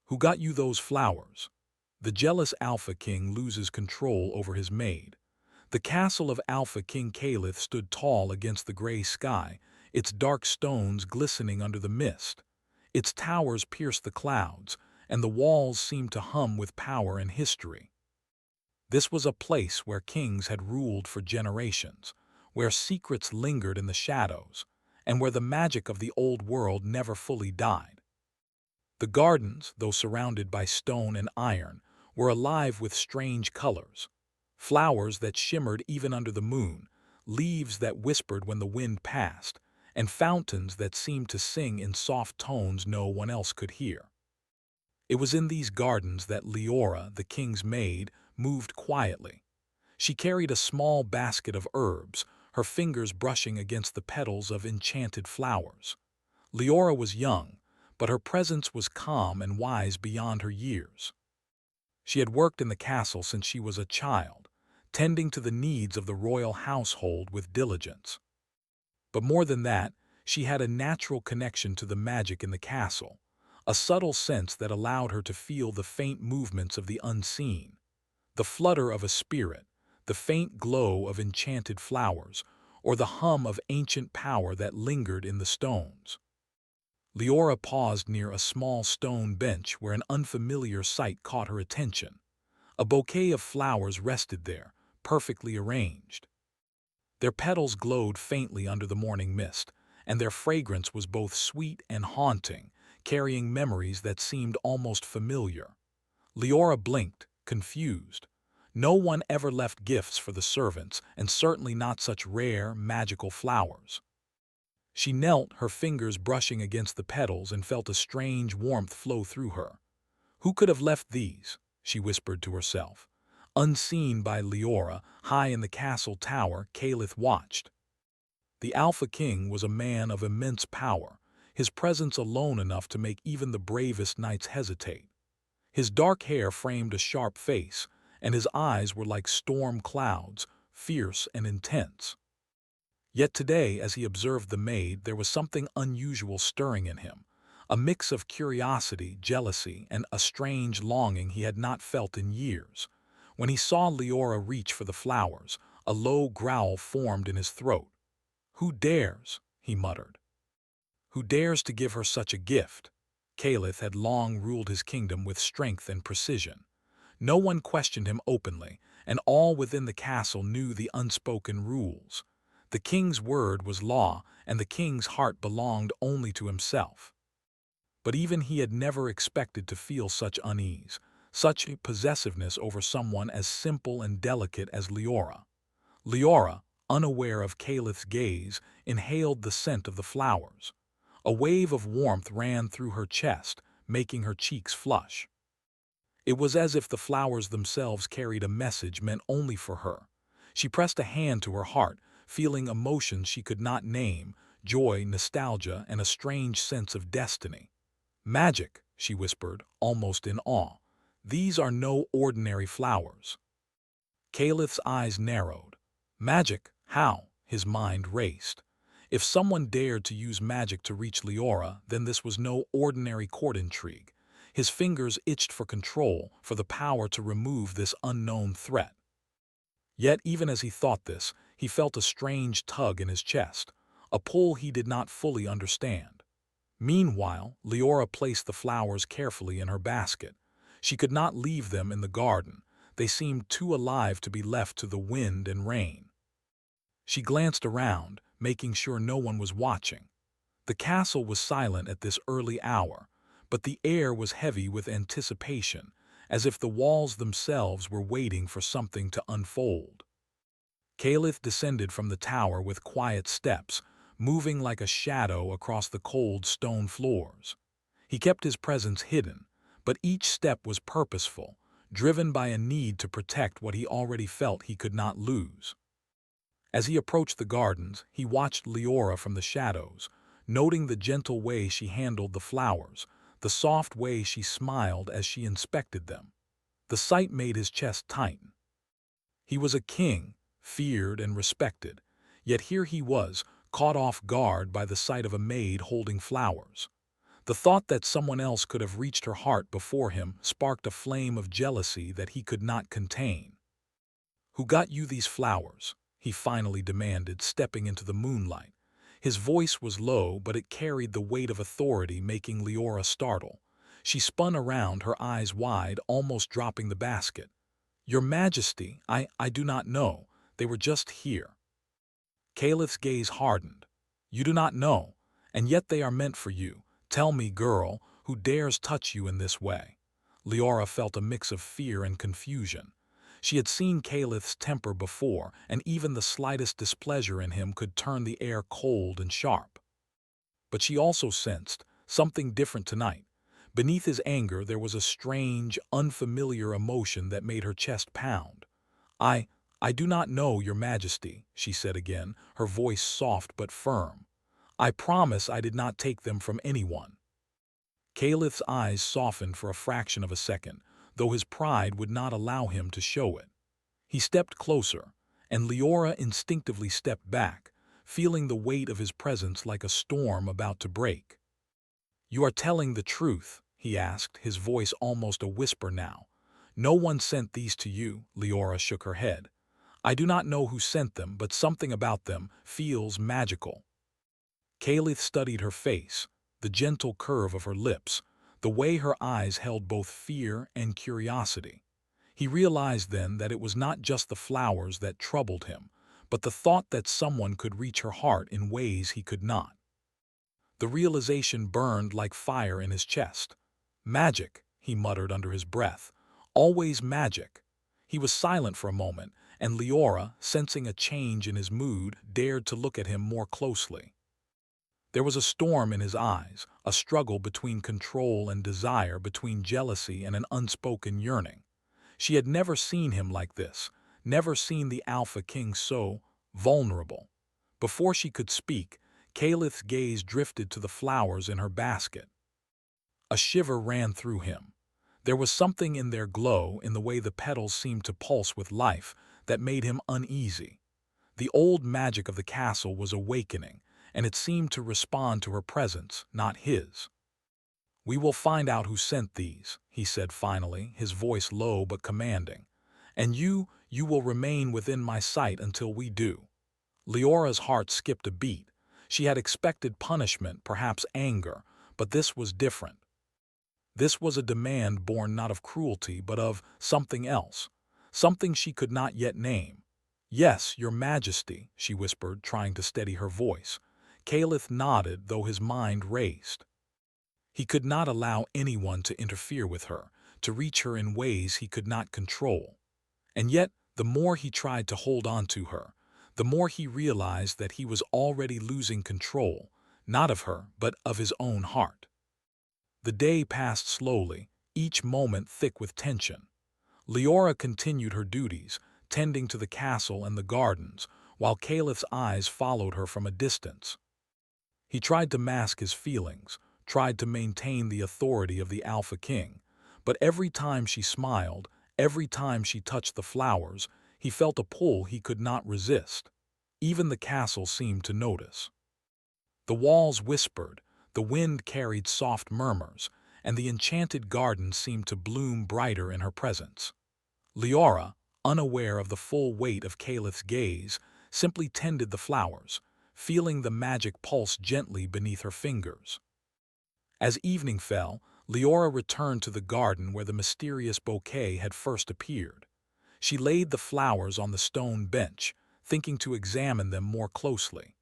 Who got you those flowers? The jealous Alpha King loses control over his maid. The castle of Alpha King Caliph stood tall against the gray sky, its dark stones glistening under the mist. Its towers pierced the clouds, and the walls seemed to hum with power and history. This was a place where kings had ruled for generations, where secrets lingered in the shadows, and where the magic of the old world never fully died. The gardens, though surrounded by stone and iron, were alive with strange colors. Flowers that shimmered even under the moon, leaves that whispered when the wind passed, and fountains that seemed to sing in soft tones no one else could hear. It was in these gardens that Leora, the king's maid, moved quietly. She carried a small basket of herbs, her fingers brushing against the petals of enchanted flowers. Leora was young, but her presence was calm and wise beyond her years. She had worked in the castle since she was a child, tending to the needs of the royal household with diligence. But more than that, she had a natural connection to the magic in the castle, a subtle sense that allowed her to feel the faint movements of the unseen, the flutter of a spirit, the faint glow of enchanted flowers, or the hum of ancient power that lingered in the stones. Leora paused near a small stone bench where an unfamiliar sight caught her attention. A bouquet of flowers rested there, perfectly arranged. Their petals glowed faintly under the morning mist, and their fragrance was both sweet and haunting, carrying memories that seemed almost familiar. Leora blinked, confused. No one ever left gifts for the servants, and certainly not such rare, magical flowers. She knelt, her fingers brushing against the petals, and felt a strange warmth flow through her. Who could have left these? She whispered to herself. Unseen by Leora, high in the castle tower, Caliph watched. The Alpha King was a man of immense power, his presence alone enough to make even the bravest knights hesitate. His dark hair framed a sharp face, and his eyes were like storm clouds, fierce and intense. Yet today, as he observed the maid, there was something unusual stirring in him, a mix of curiosity, jealousy, and a strange longing he had not felt in years. When he saw Leora reach for the flowers, a low growl formed in his throat. "Who dares?" he muttered. "Who dares to give her such a gift?" Caliph had long ruled his kingdom with strength and precision. No one questioned him openly, and all within the castle knew the unspoken rules. The king's word was law, and the king's heart belonged only to himself. But even he had never expected to feel such unease, such possessiveness over someone as simple and delicate as Leora. Leora, unaware of Caliph's gaze, inhaled the scent of the flowers. A wave of warmth ran through her chest, making her cheeks flush. It was as if the flowers themselves carried a message meant only for her. She pressed a hand to her heart, feeling emotions she could not name, joy, nostalgia, and a strange sense of destiny. "Magic," she whispered, almost in awe. "These are no ordinary flowers." Caliph's eyes narrowed. Magic? How? His mind raced. If someone dared to use magic to reach Leora, then this was no ordinary court intrigue. His fingers itched for control, for the power to remove this unknown threat. Yet even as he thought this, he felt a strange tug in his chest, a pull he did not fully understand. Meanwhile, Leora placed the flowers carefully in her basket. She could not leave them in the garden. They seemed too alive to be left to the wind and rain. She glanced around, making sure no one was watching. The castle was silent at this early hour, but the air was heavy with anticipation, as if the walls themselves were waiting for something to unfold. Caliph descended from the tower with quiet steps, moving like a shadow across the cold stone floors. He kept his presence hidden, but each step was purposeful, driven by a need to protect what he already felt he could not lose. As he approached the gardens, he watched Leora from the shadows, noting the gentle way she handled the flowers, the soft way she smiled as she inspected them. The sight made his chest tighten. He was a king, feared and respected, yet here he was, caught off guard by the sight of a maid holding flowers. The thought that someone else could have reached her heart before him sparked a flame of jealousy that he could not contain. "Who got you these flowers?" he finally demanded, stepping into the moonlight. His voice was low, but it carried the weight of authority, making Leora startle. She spun around, her eyes wide, almost dropping the basket. "Your Majesty, I do not know. They were just here." Calith's gaze hardened. "You do not know, and yet they are meant for you. Tell me, girl, who dares touch you in this way?" Leora felt a mix of fear and confusion. She had seen Calith's temper before, and even the slightest displeasure in him could turn the air cold and sharp. But she also sensed something different tonight. Beneath his anger there was a strange, unfamiliar emotion that made her chest pound. I do not know, Your Majesty," she said again, her voice soft but firm. "I promise I did not take them from anyone." Calith's eyes softened for a fraction of a second, though his pride would not allow him to show it. He stepped closer, and Leora instinctively stepped back, feeling the weight of his presence like a storm about to break. "You are telling the truth?" he asked, his voice almost a whisper now. "No one sent these to you?" Leora shook her head. "I do not know who sent them, but something about them feels magical." Calith studied her face, the gentle curve of her lips, the way her eyes held both fear and curiosity. He realized then that it was not just the flowers that troubled him, but the thought that someone could reach her heart in ways he could not. The realization burned like fire in his chest. "Magic," he muttered under his breath. "Always magic." He was silent for a moment, and Leora, sensing a change in his mood, dared to look at him more closely. There was a storm in his eyes, a struggle between control and desire, between jealousy and an unspoken yearning. She had never seen him like this, never seen the Alpha King so vulnerable. Before she could speak, Calith's gaze drifted to the flowers in her basket. A shiver ran through him. There was something in their glow, in the way the petals seemed to pulse with life, that made him uneasy. The old magic of the castle was awakening, and it seemed to respond to her presence, not his. "We will find out who sent these," he said finally, his voice low but commanding. "And you will remain within my sight until we do." Leora's heart skipped a beat. She had expected punishment, perhaps anger, but this was different. This was a demand born not of cruelty, but of something else, something she could not yet name. "Yes, Your Majesty," she whispered, trying to steady her voice. Calith nodded, though his mind raced. He could not allow anyone to interfere with her, to reach her in ways he could not control. And yet, the more he tried to hold on to her, the more he realized that he was already losing control, not of her, but of his own heart. The day passed slowly, each moment thick with tension. Leora continued her duties, tending to the castle and the gardens, while Calith's eyes followed her from a distance. He tried to mask his feelings, tried to maintain the authority of the Alpha King, but every time she smiled, every time she touched the flowers, he felt a pull he could not resist. Even the castle seemed to notice. The walls whispered, the wind carried soft murmurs, and the enchanted garden seemed to bloom brighter in her presence. Leora, unaware of the full weight of Calith's gaze, simply tended the flowers, feeling the magic pulse gently beneath her fingers. As evening fell, Leora returned to the garden where the mysterious bouquet had first appeared. She laid the flowers on the stone bench, thinking to examine them more closely.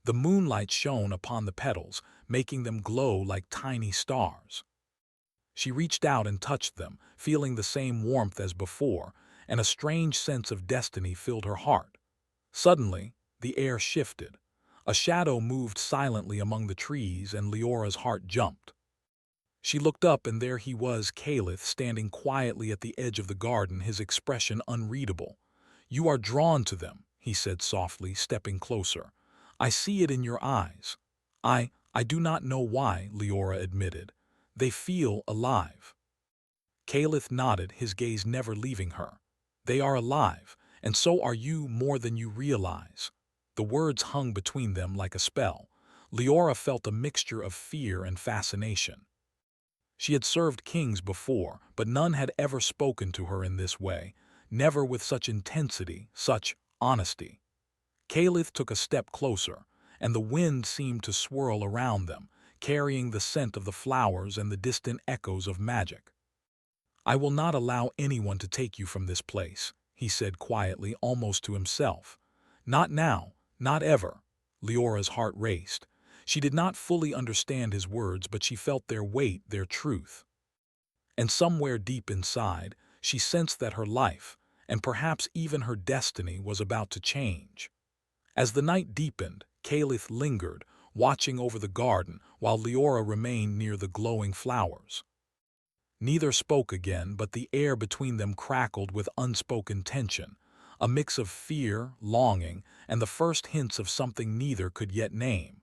The moonlight shone upon the petals, making them glow like tiny stars. She reached out and touched them, feeling the same warmth as before, and a strange sense of destiny filled her heart. Suddenly, the air shifted. A shadow moved silently among the trees, and Leora's heart jumped. She looked up, and there he was, Calith, standing quietly at the edge of the garden, his expression unreadable. "You are drawn to them," he said softly, stepping closer. "I see it in your eyes." I do not know why," Leora admitted. "They feel alive." Calith nodded, his gaze never leaving her. "They are alive, and so are you, more than you realize." The words hung between them like a spell. Leora felt a mixture of fear and fascination. She had served kings before, but none had ever spoken to her in this way, never with such intensity, such honesty. Caliph took a step closer, and the wind seemed to swirl around them, carrying the scent of the flowers and the distant echoes of magic. "I will not allow anyone to take you from this place," he said quietly, almost to himself. "Not now, not ever." Leora's heart raced. She did not fully understand his words, but she felt their weight, their truth. And somewhere deep inside, she sensed that her life, and perhaps even her destiny, was about to change. As the night deepened, Caliph lingered, watching over the garden, while Leora remained near the glowing flowers. Neither spoke again, but the air between them crackled with unspoken tension, a mix of fear, longing, and the first hints of something neither could yet name.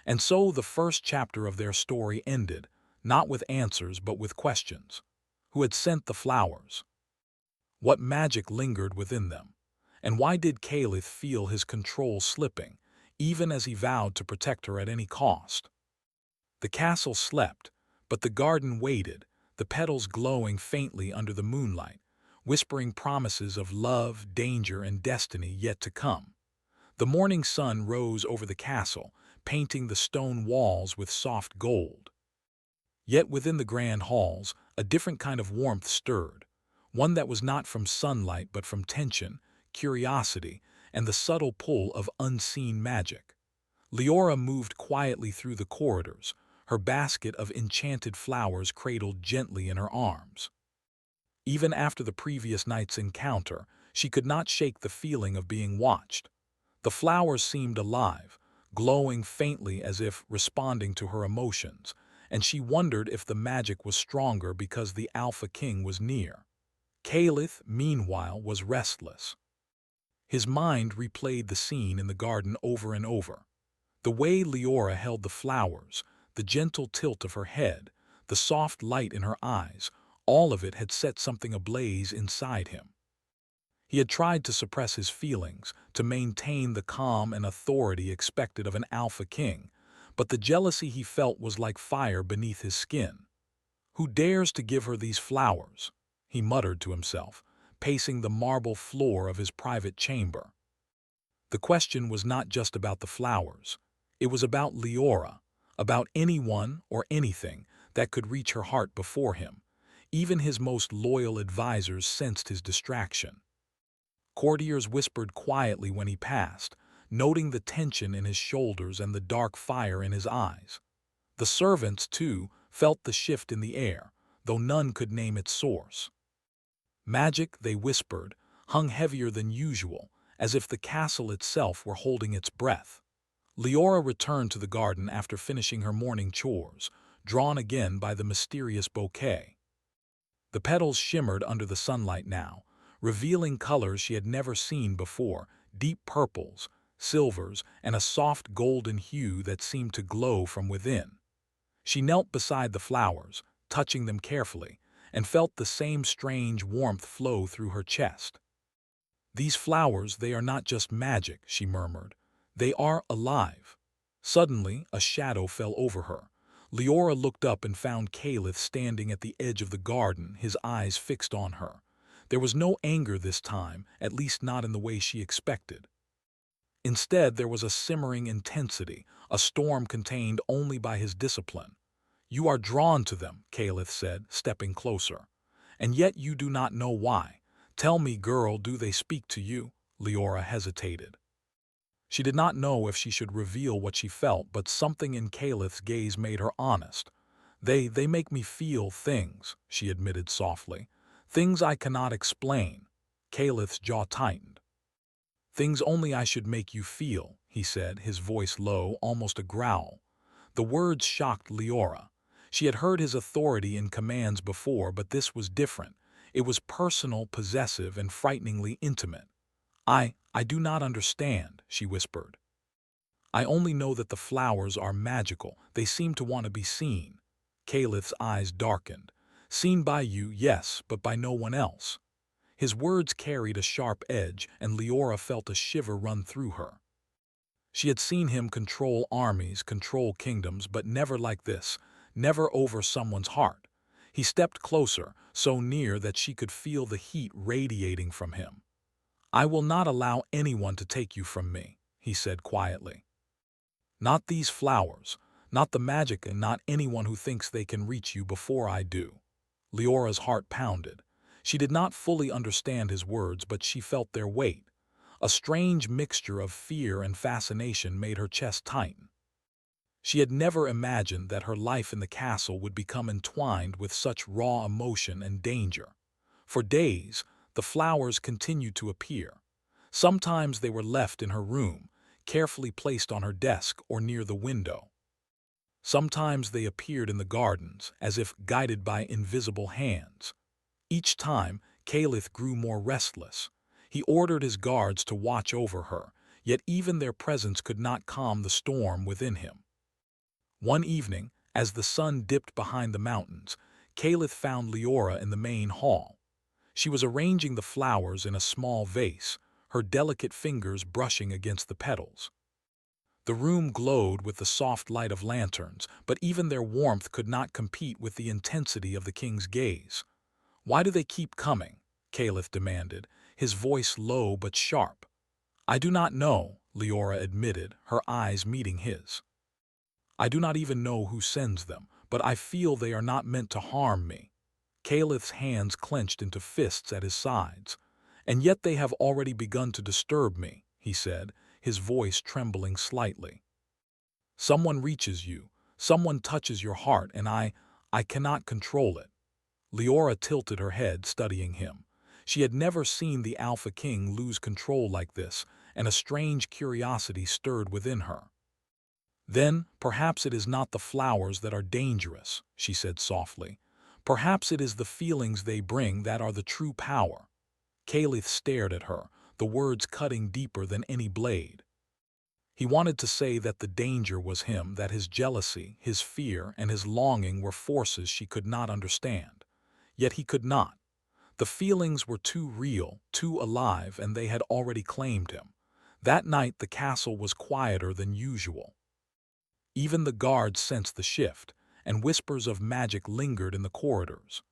And so the first chapter of their story ended, not with answers but with questions. Who had sent the flowers? What magic lingered within them? And why did Caliph feel his control slipping, even as he vowed to protect her at any cost? The castle slept, but the garden waited, the petals glowing faintly under the moonlight, whispering promises of love, danger, and destiny yet to come. The morning sun rose over the castle, painting the stone walls with soft gold. Yet within the grand halls, a different kind of warmth stirred, one that was not from sunlight but from tension, curiosity, and the subtle pull of unseen magic. Leora moved quietly through the corridors, her basket of enchanted flowers cradled gently in her arms. Even after the previous night's encounter, she could not shake the feeling of being watched. The flowers seemed alive, glowing faintly as if responding to her emotions, and she wondered if the magic was stronger because the Alpha King was near. Caliph, meanwhile, was restless. His mind replayed the scene in the garden over and over. The way Leora held the flowers, the gentle tilt of her head, the soft light in her eyes, all of it had set something ablaze inside him. He had tried to suppress his feelings, to maintain the calm and authority expected of an Alpha King, but the jealousy he felt was like fire beneath his skin. "Who dares to give her these flowers?" he muttered to himself, pacing the marble floor of his private chamber. The question was not just about the flowers. It was about Leora, about anyone or anything that could reach her heart before him. Even his most loyal advisors sensed his distraction. Courtiers whispered quietly when he passed, noting the tension in his shoulders and the dark fire in his eyes. The servants, too, felt the shift in the air, though none could name its source. Magic, they whispered, hung heavier than usual, as if the castle itself were holding its breath. Leora returned to the garden after finishing her morning chores, drawn again by the mysterious bouquet. The petals shimmered under the sunlight now, revealing colors she had never seen before, deep purples, silvers, and a soft golden hue that seemed to glow from within. She knelt beside the flowers, touching them carefully, and felt the same strange warmth flow through her chest. "These flowers, they are not just magic," she murmured. "They are alive." Suddenly, a shadow fell over her. Leora looked up and found Caliph standing at the edge of the garden, his eyes fixed on her. There was no anger this time, at least not in the way she expected. Instead, there was a simmering intensity, a storm contained only by his discipline. "You are drawn to them," Caliph said, stepping closer. "And yet you do not know why. Tell me, girl, do they speak to you?" Leora hesitated. She did not know if she should reveal what she felt, but something in Caliph's gaze made her honest. They make me feel things," she admitted softly. "Things I cannot explain." Caliph's jaw tightened. "Things only I should make you feel," he said, his voice low, almost a growl. The words shocked Leora. She had heard his authority in commands before, but this was different. It was personal, possessive, and frighteningly intimate. I do not understand," she whispered. "I only know that the flowers are magical. They seem to want to be seen." Caliph's eyes darkened. "Seen by you, yes, but by no one else." His words carried a sharp edge, and Leora felt a shiver run through her. She had seen him control armies, control kingdoms, but never like this, never over someone's heart. He stepped closer, so near that she could feel the heat radiating from him. "I will not allow anyone to take you from me," he said quietly. "Not these flowers, not the magic, and not anyone who thinks they can reach you before I do." Leora's heart pounded. She did not fully understand his words, but she felt their weight. A strange mixture of fear and fascination made her chest tighten. She had never imagined that her life in the castle would become entwined with such raw emotion and danger. For days, the flowers continued to appear. Sometimes they were left in her room, carefully placed on her desk or near the window. Sometimes they appeared in the gardens, as if guided by invisible hands. Each time, Caliph grew more restless. He ordered his guards to watch over her, yet even their presence could not calm the storm within him. One evening, as the sun dipped behind the mountains, Caliph found Leora in the main hall. She was arranging the flowers in a small vase, her delicate fingers brushing against the petals. The room glowed with the soft light of lanterns, but even their warmth could not compete with the intensity of the king's gaze. "Why do they keep coming?" Caliph demanded, his voice low but sharp. "I do not know," Leora admitted, her eyes meeting his. "I do not even know who sends them, but I feel they are not meant to harm me." Caliph's hands clenched into fists at his sides. "And yet they have already begun to disturb me," he said, his voice trembling slightly. "Someone reaches you, someone touches your heart, and I cannot control it." Leora tilted her head, studying him. She had never seen the Alpha King lose control like this, and a strange curiosity stirred within her. "Then, perhaps it is not the flowers that are dangerous," she said softly. "Perhaps it is the feelings they bring that are the true power." Caliph stared at her, the words cutting deeper than any blade. He wanted to say that the danger was him, that his jealousy, his fear, and his longing were forces she could not understand. Yet he could not. The feelings were too real, too alive, and they had already claimed him. That night the castle was quieter than usual. Even the guards sensed the shift, and whispers of magic lingered in the corridors.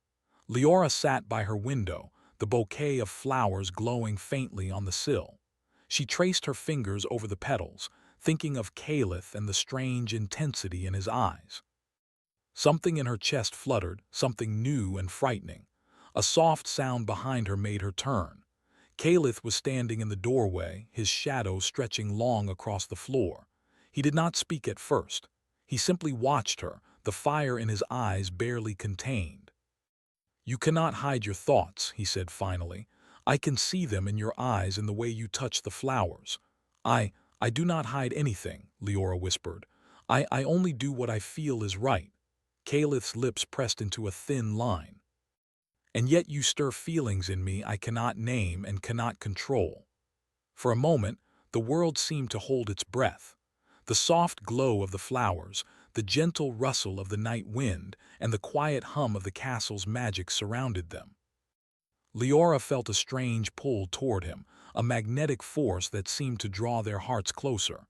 Leora sat by her window, the bouquet of flowers glowing faintly on the sill. She traced her fingers over the petals, thinking of Caliph and the strange intensity in his eyes. Something in her chest fluttered, something new and frightening. A soft sound behind her made her turn. Caliph was standing in the doorway, his shadow stretching long across the floor. He did not speak at first. He simply watched her, the fire in his eyes barely contained. "You cannot hide your thoughts," he said finally. "I can see them in your eyes in the way you touch the flowers." I do not hide anything," Leora whispered. I only do what I feel is right." Caliph's lips pressed into a thin line. "And yet you stir feelings in me I cannot name and cannot control." For a moment, the world seemed to hold its breath. The soft glow of the flowers, the gentle rustle of the night wind, and the quiet hum of the castle's magic surrounded them. Leora felt a strange pull toward him, a magnetic force that seemed to draw their hearts closer.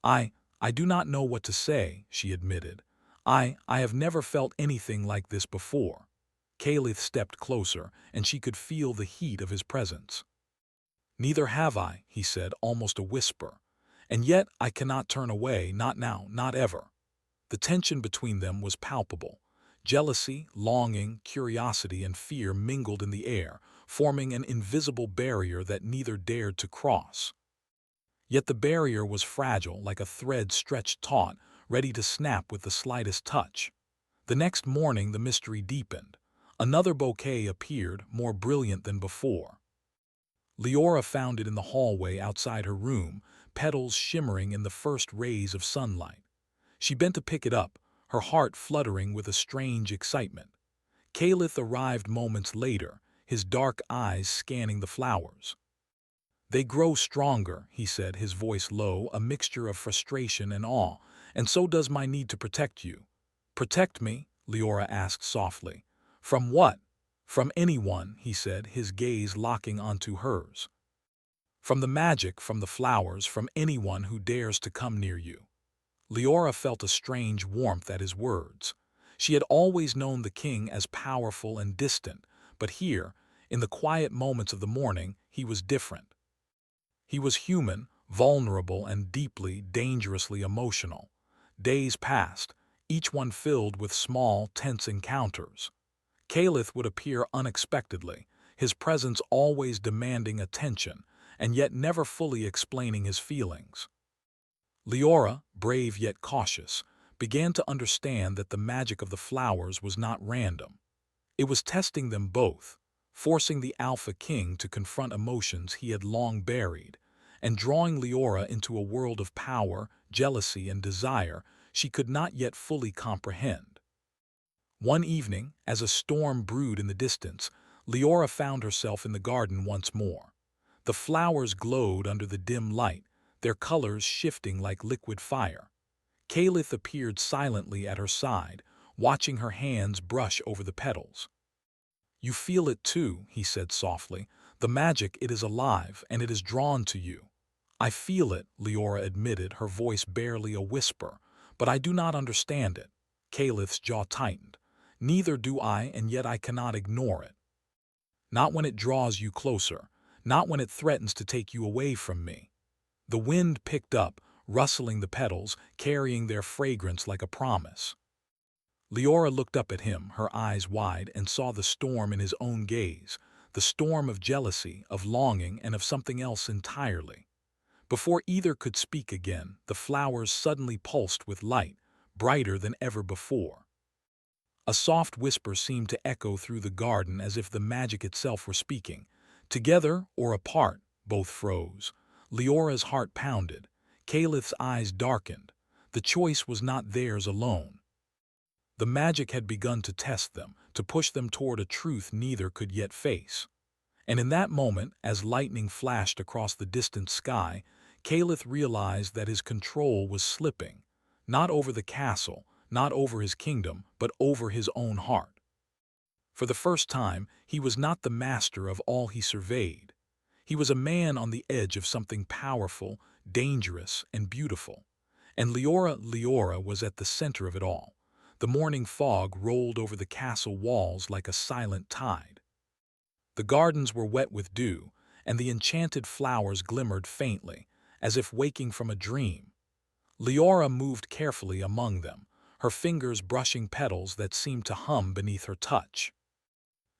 I do not know what to say," she admitted. I have never felt anything like this before." Caliph stepped closer, and she could feel the heat of his presence. "Neither have I," he said, almost a whisper. "And yet I cannot turn away, not now, not ever." The tension between them was palpable. Jealousy, longing, curiosity, and fear mingled in the air, forming an invisible barrier that neither dared to cross. Yet the barrier was fragile, like a thread stretched taut, ready to snap with the slightest touch. The next morning the mystery deepened. Another bouquet appeared, more brilliant than before. Leora found it in the hallway outside her room, petals shimmering in the first rays of sunlight. She bent to pick it up, her heart fluttering with a strange excitement. Caliph arrived moments later, his dark eyes scanning the flowers. "They grow stronger," he said, his voice low, a mixture of frustration and awe, "and so does my need to protect you." "Protect me?" Leora asked softly. "From what?" "From anyone," he said, his gaze locking onto hers. From the magic, from the flowers, from anyone who dares to come near you. Leora felt a strange warmth at his words. She had always known the king as powerful and distant, but here, in the quiet moments of the morning, he was different. He was human, vulnerable, and deeply, dangerously emotional. Days passed, each one filled with small, tense encounters. Caliph would appear unexpectedly, his presence always demanding attention, and yet never fully explaining his feelings. Leora, brave yet cautious, began to understand that the magic of the flowers was not random. It was testing them both, forcing the Alpha King to confront emotions he had long buried, and drawing Leora into a world of power, jealousy, and desire she could not yet fully comprehend. One evening, as a storm brewed in the distance, Leora found herself in the garden once more. The flowers glowed under the dim light, their colors shifting like liquid fire. Caliph appeared silently at her side, watching her hands brush over the petals. "You feel it too," he said softly. "The magic, it is alive, and it is drawn to you." "I feel it," Leora admitted, her voice barely a whisper, "but I do not understand it." Caliph's jaw tightened. "Neither do I, and yet I cannot ignore it. Not when it draws you closer, not when it threatens to take you away from me." The wind picked up, rustling the petals, carrying their fragrance like a promise. Leora looked up at him, her eyes wide, and saw the storm in his own gaze, the storm of jealousy, of longing, and of something else entirely. Before either could speak again, the flowers suddenly pulsed with light, brighter than ever before. A soft whisper seemed to echo through the garden as if the magic itself were speaking. Together or apart, both froze. Leora's heart pounded. Caliph's eyes darkened. The choice was not theirs alone. The magic had begun to test them, to push them toward a truth neither could yet face. And in that moment, as lightning flashed across the distant sky, Caliph realized that his control was slipping, not over the castle, not over his kingdom, but over his own heart. For the first time, he was not the master of all he surveyed. He was a man on the edge of something powerful, dangerous, and beautiful. And Leora was at the center of it all. The morning fog rolled over the castle walls like a silent tide. The gardens were wet with dew, and the enchanted flowers glimmered faintly, as if waking from a dream. Leora moved carefully among them, her fingers brushing petals that seemed to hum beneath her touch.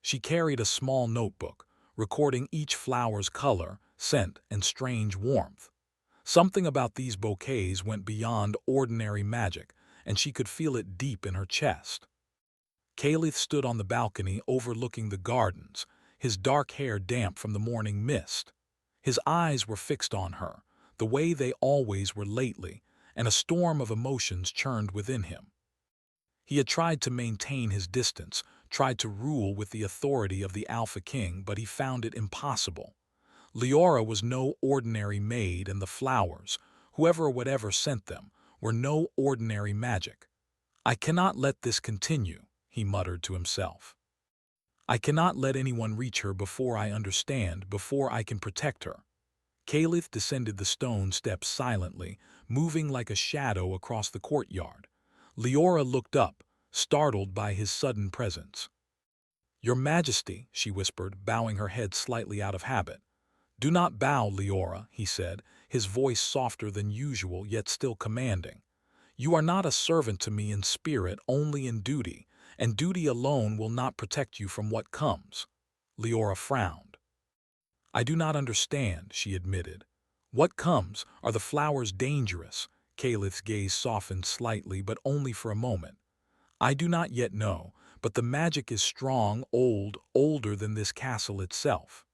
She carried a small notebook, recording each flower's color, scent, and strange warmth. Something about these bouquets went beyond ordinary magic, and she could feel it deep in her chest. Caliph stood on the balcony overlooking the gardens, his dark hair damp from the morning mist. His eyes were fixed on her, the way they always were lately, and a storm of emotions churned within him. He had tried to maintain his distance, tried to rule with the authority of the Alpha King, but he found it impossible. Leora was no ordinary maid, and the flowers, whoever or whatever sent them, were no ordinary magic. "I cannot let this continue," he muttered to himself. "I cannot let anyone reach her before I understand, before I can protect her." Caliph descended the stone steps silently, moving like a shadow across the courtyard. Leora looked up, startled by his sudden presence. "Your Majesty," she whispered, bowing her head slightly out of habit. "Do not bow, Leora," he said, his voice softer than usual yet still commanding. "You are not a servant to me in spirit, only in duty, and duty alone will not protect you from what comes." Leora frowned. "I do not understand," she admitted. "What comes? Are the flowers dangerous?" Caliph's gaze softened slightly, but only for a moment. "I do not yet know, but the magic is strong, older than this castle itself.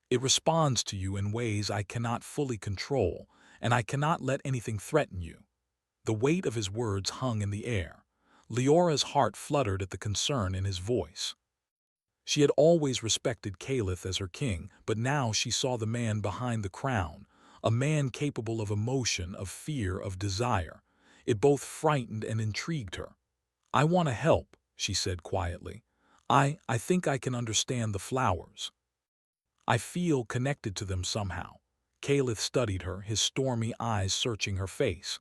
It responds to you in ways I cannot fully control, and I cannot let anything threaten you." The weight of his words hung in the air. Leora's heart fluttered at the concern in his voice. She had always respected Caliph as her king, but now she saw the man behind the crown, a man capable of emotion, of fear, of desire. It both frightened and intrigued her. "I want to help," she said quietly. I think I can understand the flowers. I feel connected to them somehow. Caliph studied her, his stormy eyes searching her face.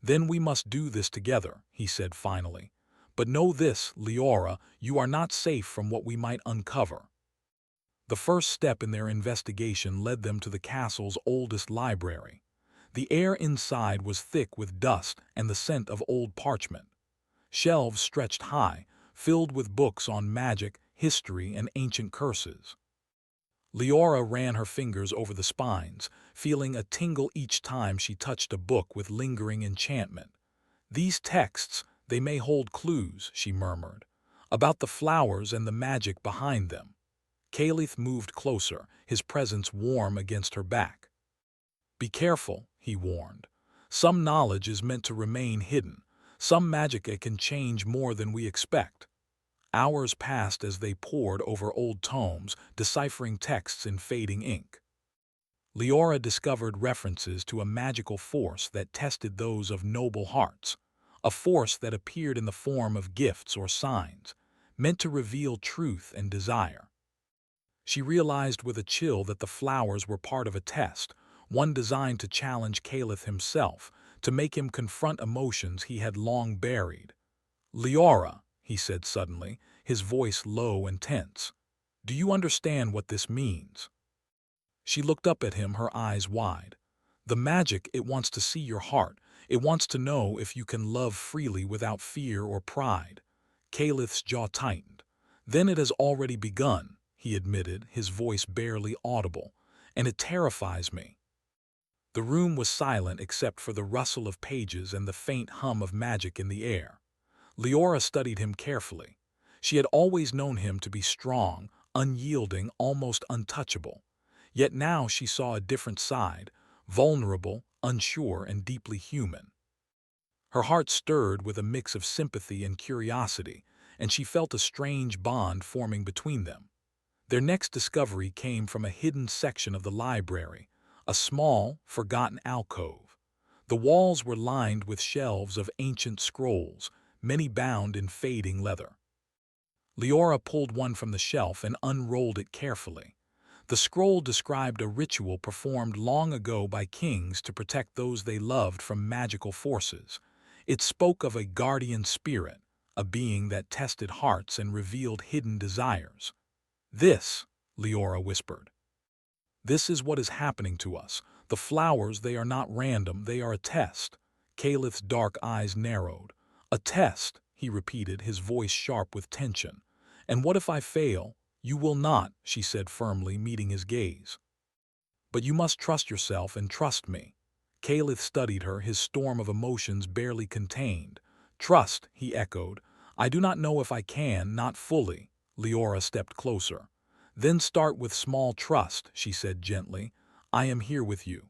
"Then we must do this together," he said finally. "But know this, Leora, you are not safe from what we might uncover." The first step in their investigation led them to the castle's oldest library. The air inside was thick with dust and the scent of old parchment. Shelves stretched high, filled with books on magic, history, and ancient curses. Leora ran her fingers over the spines, feeling a tingle each time she touched a book with lingering enchantment. "These texts, they may hold clues," she murmured, "about the flowers and the magic behind them." Caliph moved closer, his presence warm against her back. "Be careful," he warned. "Some knowledge is meant to remain hidden. Some magic can change more than we expect." Hours passed as they pored over old tomes, deciphering texts in fading ink. Leora discovered references to a magical force that tested those of noble hearts, a force that appeared in the form of gifts or signs, meant to reveal truth and desire. She realized with a chill that the flowers were part of a test, one designed to challenge Caliph himself, to make him confront emotions he had long buried. "Leora," he said suddenly, his voice low and tense, "do you understand what this means?" She looked up at him, her eyes wide. "The magic, it wants to see your heart. It wants to know if you can love freely without fear or pride." Caliph's jaw tightened. "Then it has already begun," he admitted, his voice barely audible, "and it terrifies me." The room was silent except for the rustle of pages and the faint hum of magic in the air. Leora studied him carefully. She had always known him to be strong, unyielding, almost untouchable. Yet now she saw a different side, vulnerable, unsure, and deeply human. Her heart stirred with a mix of sympathy and curiosity, and she felt a strange bond forming between them. Their next discovery came from a hidden section of the library, a small, forgotten alcove. The walls were lined with shelves of ancient scrolls, many bound in fading leather. Leora pulled one from the shelf and unrolled it carefully. The scroll described a ritual performed long ago by kings to protect those they loved from magical forces. It spoke of a guardian spirit, a being that tested hearts and revealed hidden desires. "This," Leora whispered, "this is what is happening to us. The flowers, they are not random, they are a test." Caliph's dark eyes narrowed. "A test," he repeated, his voice sharp with tension. "And what if I fail?" "You will not," she said firmly, meeting his gaze. "But you must trust yourself and trust me." Caliph studied her, his storm of emotions barely contained. "Trust," he echoed. "I do not know if I can, not fully." Leora stepped closer. "Then start with small trust," she said gently. "I am here with you.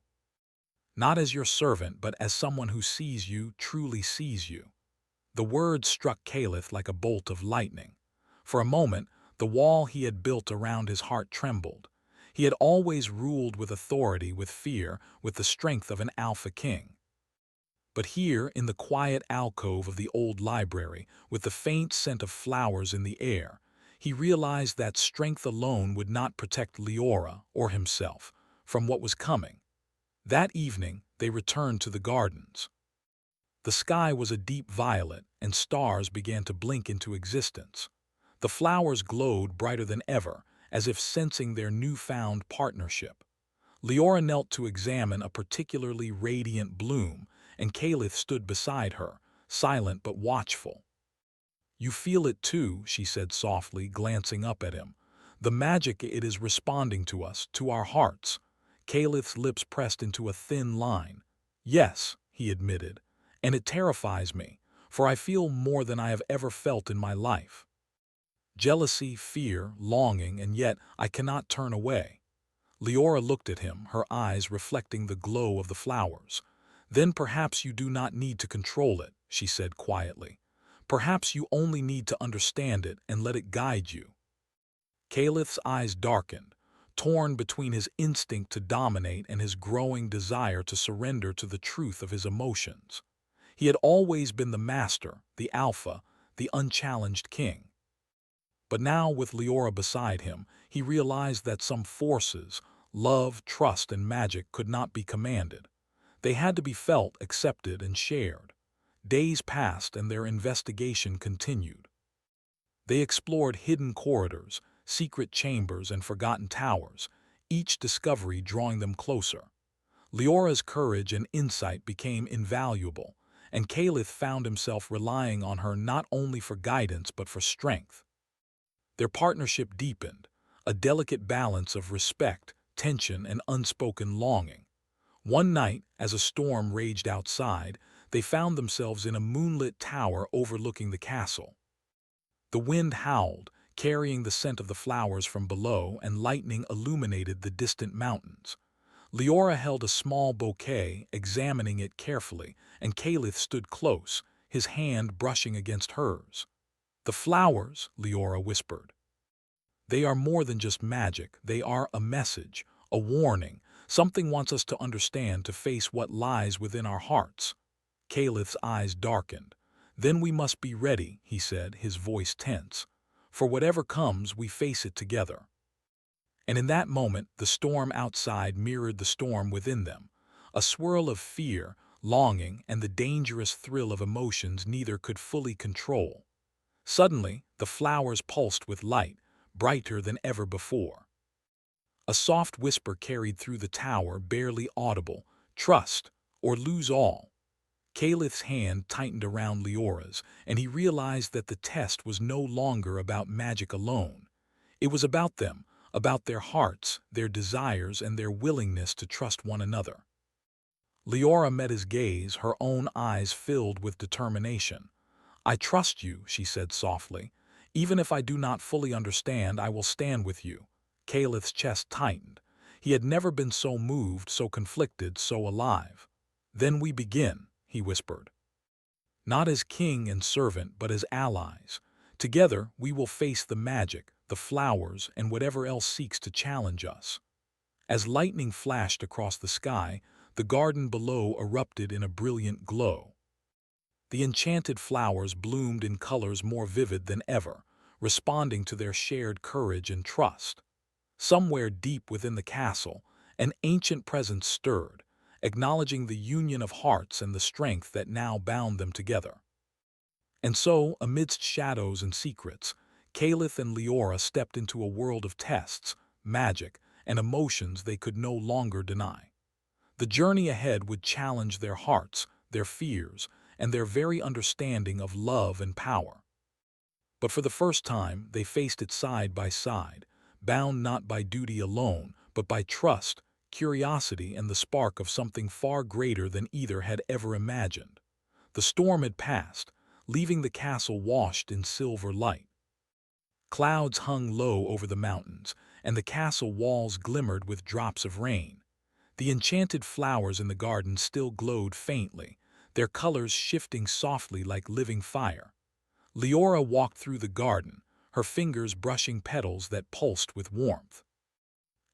Not as your servant, but as someone who sees you, truly sees you." The words struck Caliph like a bolt of lightning. For a moment, the wall he had built around his heart trembled. He had always ruled with authority, with fear, with the strength of an alpha king. But here, in the quiet alcove of the old library, with the faint scent of flowers in the air, he realized that strength alone would not protect Leora, or himself, from what was coming. That evening, they returned to the gardens. The sky was a deep violet, and stars began to blink into existence. The flowers glowed brighter than ever, as if sensing their newfound partnership. Leora knelt to examine a particularly radiant bloom, and Caliph stood beside her, silent but watchful. "You feel it too," she said softly, glancing up at him. "The magic, it is responding to us, to our hearts." Caliph's lips pressed into a thin line. "Yes," he admitted, "and it terrifies me, for I feel more than I have ever felt in my life. Jealousy, fear, longing, and yet I cannot turn away." Leora looked at him, her eyes reflecting the glow of the flowers. "Then perhaps you do not need to control it," she said quietly. "Perhaps you only need to understand it and let it guide you." Caliph's eyes darkened, torn between his instinct to dominate and his growing desire to surrender to the truth of his emotions. He had always been the master, the alpha, the unchallenged king. But now, with Leora beside him, he realized that some forces, Love, trust, and magic could not be commanded. They had to be felt, accepted, and shared. Days passed and their investigation continued. They explored hidden corridors, secret chambers, and forgotten towers, each discovery drawing them closer. Leora's courage and insight became invaluable, and Caliph found himself relying on her not only for guidance but for strength. Their partnership deepened, a delicate balance of respect, tension, and unspoken longing. One night, as a storm raged outside, they found themselves in a moonlit tower overlooking the castle. The wind howled, carrying the scent of the flowers from below, and lightning illuminated the distant mountains. Leora held a small bouquet, examining it carefully, and Caliph stood close, his hand brushing against hers. "The flowers," Leora whispered. "They are more than just magic, they are a message, a warning. Something wants us to understand, to face what lies within our hearts." Caliph's eyes darkened. "Then we must be ready," he said, his voice tense. "For whatever comes, we face it together." And in that moment, the storm outside mirrored the storm within them. A swirl of fear, longing, and the dangerous thrill of emotions neither could fully control. Suddenly, the flowers pulsed with light, brighter than ever before. A soft whisper carried through the tower, barely audible: "Trust, or lose all." Caliph's hand tightened around Leora's, and he realized that the test was no longer about magic alone. It was about them, about their hearts, their desires, and their willingness to trust one another. Leora met his gaze, her own eyes filled with determination. "I trust you," she said softly. "Even if I do not fully understand, I will stand with you." Caliph's chest tightened. He had never been so moved, so conflicted, so alive. "Then we begin," he whispered. "Not as king and servant, but as allies. Together we will face the magic, the flowers, and whatever else seeks to challenge us." As lightning flashed across the sky, the garden below erupted in a brilliant glow. The enchanted flowers bloomed in colors more vivid than ever, responding to their shared courage and trust. Somewhere deep within the castle, an ancient presence stirred, acknowledging the union of hearts and the strength that now bound them together. And so, amidst shadows and secrets, Caliph and Leora stepped into a world of tests, magic, and emotions they could no longer deny. The journey ahead would challenge their hearts, their fears, and their very understanding of love and power. But for the first time, they faced it side by side, bound not by duty alone, but by trust, curiosity, and the spark of something far greater than either had ever imagined. The storm had passed, leaving the castle washed in silver light. Clouds hung low over the mountains, and the castle walls glimmered with drops of rain. The enchanted flowers in the garden still glowed faintly, their colors shifting softly like living fire. Leora walked through the garden, her fingers brushing petals that pulsed with warmth.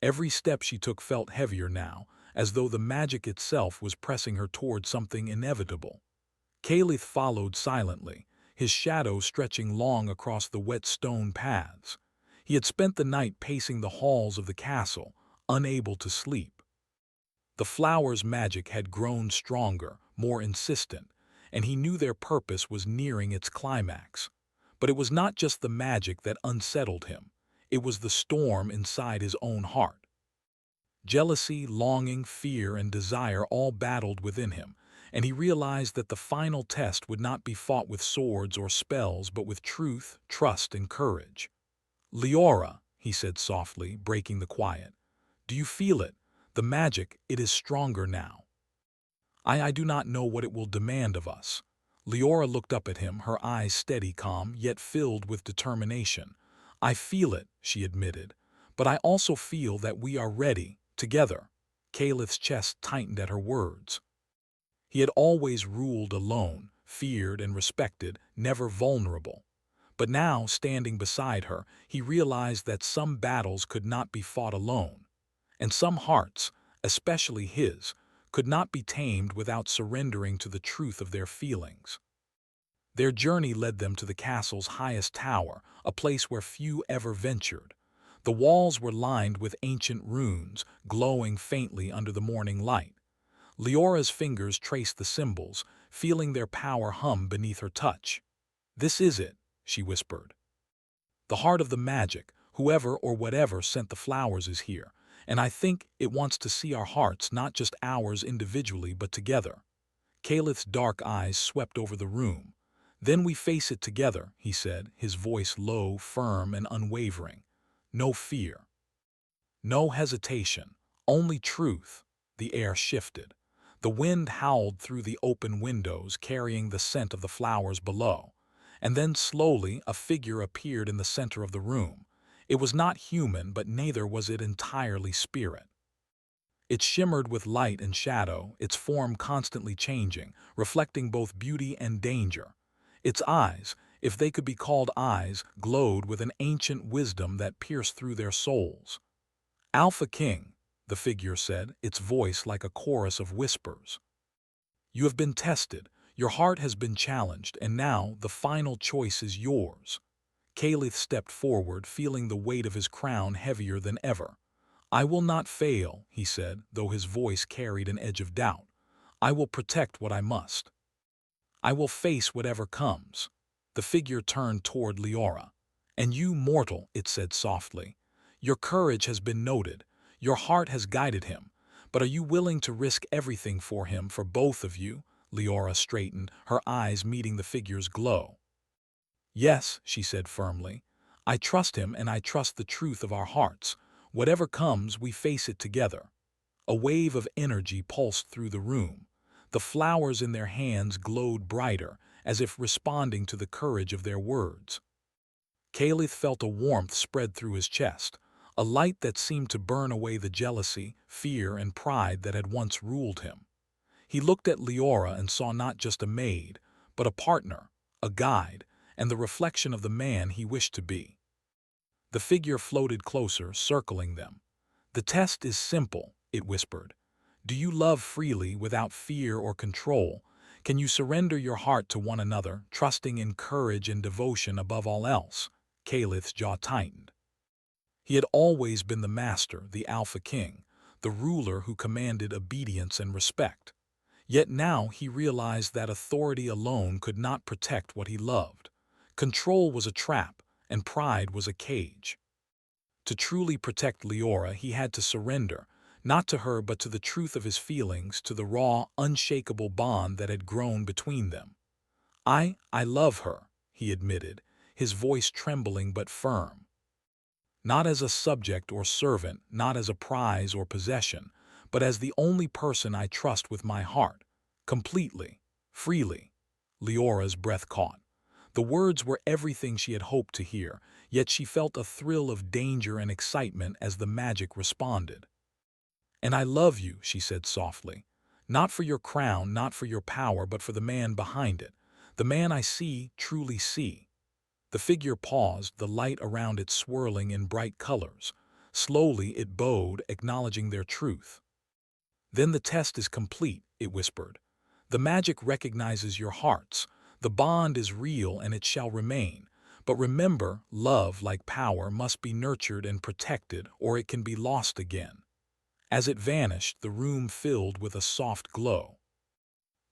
Every step she took felt heavier now, as though the magic itself was pressing her toward something inevitable. Caliph followed silently, his shadow stretching long across the wet stone paths. He had spent the night pacing the halls of the castle, unable to sleep. The flowers' magic had grown stronger, more insistent, and he knew their purpose was nearing its climax. But it was not just the magic that unsettled him. It was the storm inside his own heart. Jealousy, longing, fear, and desire all battled within him, and he realized that the final test would not be fought with swords or spells, but with truth, trust, and courage. "Leora," he said softly, breaking the quiet, "do you feel it? The magic, it is stronger now. I do not know what it will demand of us." Leora looked up at him, her eyes steady, calm, yet filled with determination. "I feel it," she admitted, "but I also feel that we are ready, together." Caliph's chest tightened at her words. He had always ruled alone, feared and respected, never vulnerable. But now, standing beside her, he realized that some battles could not be fought alone, and some hearts, especially his, could not be tamed without surrendering to the truth of their feelings. Their journey led them to the castle's highest tower, a place where few ever ventured. The walls were lined with ancient runes, glowing faintly under the morning light. Leora's fingers traced the symbols, feeling their power hum beneath her touch. "This is it," she whispered. "The heart of the magic, whoever or whatever sent the flowers is here, and I think it wants to see our hearts, not just ours individually but together." Calith's dark eyes swept over the room. "Then we face it together," he said, his voice low, firm, and unwavering. "No fear. No hesitation. Only truth." The air shifted. The wind howled through the open windows, carrying the scent of the flowers below. And then slowly a figure appeared in the center of the room. It was not human, but neither was it entirely spirit. It shimmered with light and shadow, its form constantly changing, reflecting both beauty and danger. Its eyes, if they could be called eyes, glowed with an ancient wisdom that pierced through their souls. "Alpha King," the figure said, its voice like a chorus of whispers. "You have been tested, your heart has been challenged, and now the final choice is yours." Calith stepped forward, feeling the weight of his crown heavier than ever. "I will not fail," he said, though his voice carried an edge of doubt. "I will protect what I must. I will face whatever comes." The figure turned toward Leora. "And you, mortal," it said softly. "Your courage has been noted. Your heart has guided him. But are you willing to risk everything for him, for both of you?" Leora straightened, her eyes meeting the figure's glow. "Yes," she said firmly. "I trust him, and I trust the truth of our hearts. Whatever comes, we face it together." A wave of energy pulsed through the room. The flowers in their hands glowed brighter, as if responding to the courage of their words. Calith felt a warmth spread through his chest, a light that seemed to burn away the jealousy, fear, and pride that had once ruled him. He looked at Leora and saw not just a maid, but a partner, a guide, and the reflection of the man he wished to be. The figure floated closer, circling them. "The test is simple," it whispered. "Do you love freely, without fear or control? Can you surrender your heart to one another, trusting in courage and devotion above all else?" Calith's jaw tightened. He had always been the master, the Alpha King, the ruler who commanded obedience and respect. Yet now he realized that authority alone could not protect what he loved. Control was a trap, and pride was a cage. To truly protect Leora, he had to surrender, not to her but to the truth of his feelings, to the raw, unshakable bond that had grown between them. I love her," he admitted, his voice trembling but firm. "Not as a subject or servant, not as a prize or possession, but as the only person I trust with my heart, completely, freely." Leora's breath caught. The words were everything she had hoped to hear, yet she felt a thrill of danger and excitement as the magic responded. "And I love you," she said softly. "Not for your crown, not for your power, but for the man behind it. The man I see, truly see." The figure paused, the light around it swirling in bright colors. Slowly it bowed, acknowledging their truth. "Then the test is complete," it whispered. "The magic recognizes your hearts. The bond is real and it shall remain. But remember, love, like power, must be nurtured and protected, or it can be lost again." As it vanished, the room filled with a soft glow.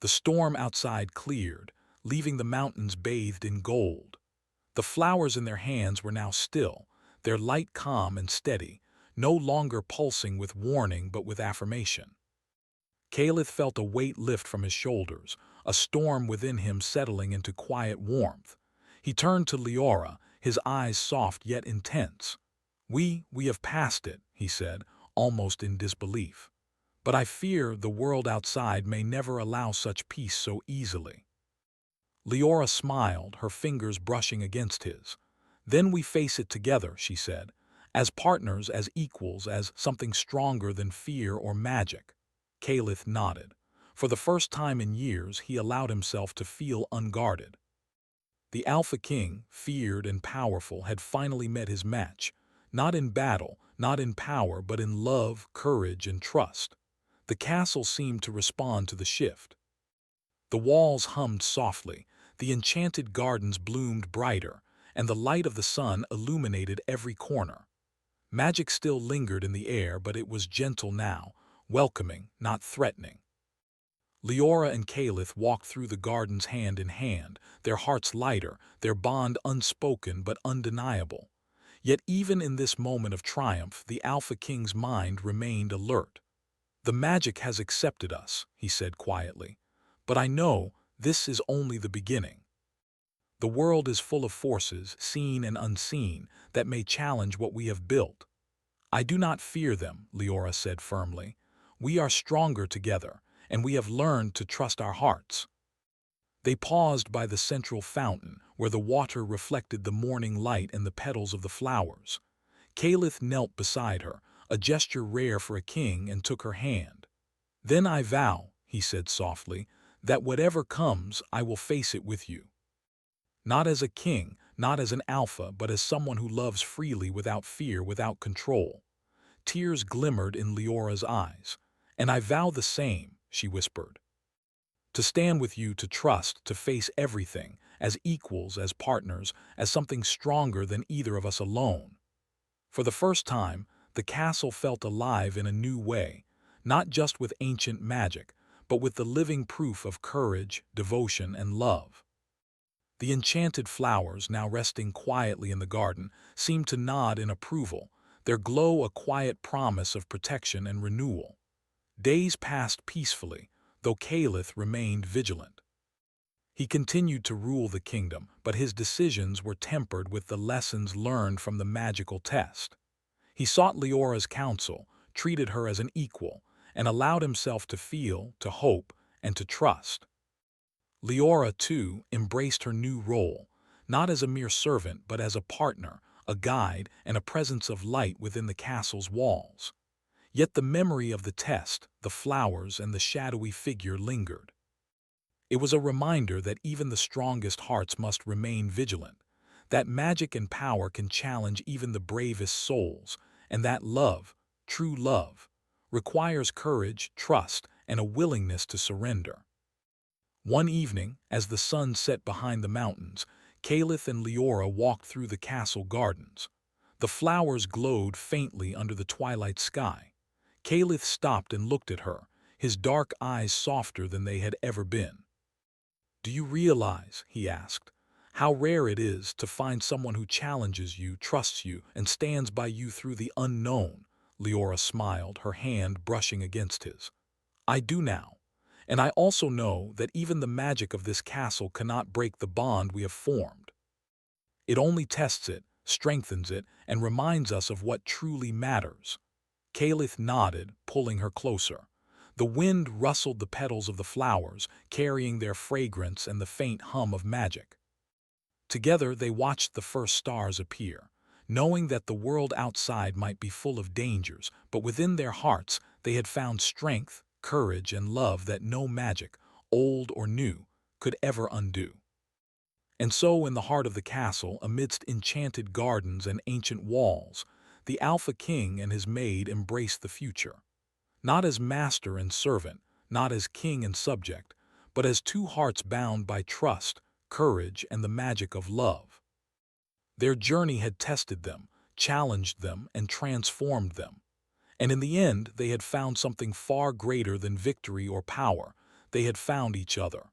The storm outside cleared, leaving the mountains bathed in gold. The flowers in their hands were now still, their light calm and steady, no longer pulsing with warning but with affirmation. Calith felt a weight lift from his shoulders, a storm within him settling into quiet warmth. He turned to Leora, his eyes soft yet intense. We have passed it," he said, almost in disbelief. "But I fear the world outside may never allow such peace so easily." Leora smiled, her fingers brushing against his. "Then we face it together," she said, "as partners, as equals, as something stronger than fear or magic." Calith nodded. For the first time in years, he allowed himself to feel unguarded. The Alpha King, feared and powerful, had finally met his match, not in battle, not in power, but in love, courage, and trust. The castle seemed to respond to the shift. The walls hummed softly, the enchanted gardens bloomed brighter, and the light of the sun illuminated every corner. Magic still lingered in the air, but it was gentle now, welcoming, not threatening. Leora and Caliph walked through the gardens hand in hand, their hearts lighter, their bond unspoken but undeniable. Yet even in this moment of triumph, the Alpha King's mind remained alert. "The magic has accepted us," he said quietly. "But I know this is only the beginning. The world is full of forces, seen and unseen, that may challenge what we have built. I do not fear them," Leora said firmly. "We are stronger together, and we have learned to trust our hearts." They paused by the central fountain, where the water reflected the morning light and the petals of the flowers. Caliph knelt beside her, a gesture rare for a king, and took her hand. "Then I vow," he said softly, "that whatever comes, I will face it with you. Not as a king, not as an alpha, but as someone who loves freely without fear, without control." Tears glimmered in Leora's eyes. "And I vow the same," she whispered. "To stand with you, to trust, to face everything, as equals, as partners, as something stronger than either of us alone." For the first time, the castle felt alive in a new way, not just with ancient magic, but with the living proof of courage, devotion, and love. The enchanted flowers, now resting quietly in the garden, seemed to nod in approval, their glow a quiet promise of protection and renewal. Days passed peacefully, though Caliph remained vigilant. He continued to rule the kingdom, but his decisions were tempered with the lessons learned from the magical test. He sought Leora's counsel, treated her as an equal, and allowed himself to feel, to hope, and to trust. Leora, too, embraced her new role, not as a mere servant, but as a partner, a guide, and a presence of light within the castle's walls. Yet the memory of the test, the flowers, and the shadowy figure lingered. It was a reminder that even the strongest hearts must remain vigilant, that magic and power can challenge even the bravest souls, and that love, true love, requires courage, trust, and a willingness to surrender. One evening, as the sun set behind the mountains, Caliph and Leora walked through the castle gardens. The flowers glowed faintly under the twilight sky. Caliph stopped and looked at her, his dark eyes softer than they had ever been. "Do you realize," he asked, "how rare it is to find someone who challenges you, trusts you, and stands by you through the unknown?" Leora smiled, her hand brushing against his. "I do now. And I also know that even the magic of this castle cannot break the bond we have formed. It only tests it, strengthens it, and reminds us of what truly matters." Caliph nodded, pulling her closer. The wind rustled the petals of the flowers, carrying their fragrance and the faint hum of magic. Together they watched the first stars appear, knowing that the world outside might be full of dangers, but within their hearts they had found strength, courage, and love that no magic, old or new, could ever undo. And so in the heart of the castle, amidst enchanted gardens and ancient walls, the Alpha King and his maid embraced the future. Not as master and servant, not as king and subject, but as two hearts bound by trust, courage, and the magic of love. Their journey had tested them, challenged them, and transformed them. And in the end, they had found something far greater than victory or power. They had found each other.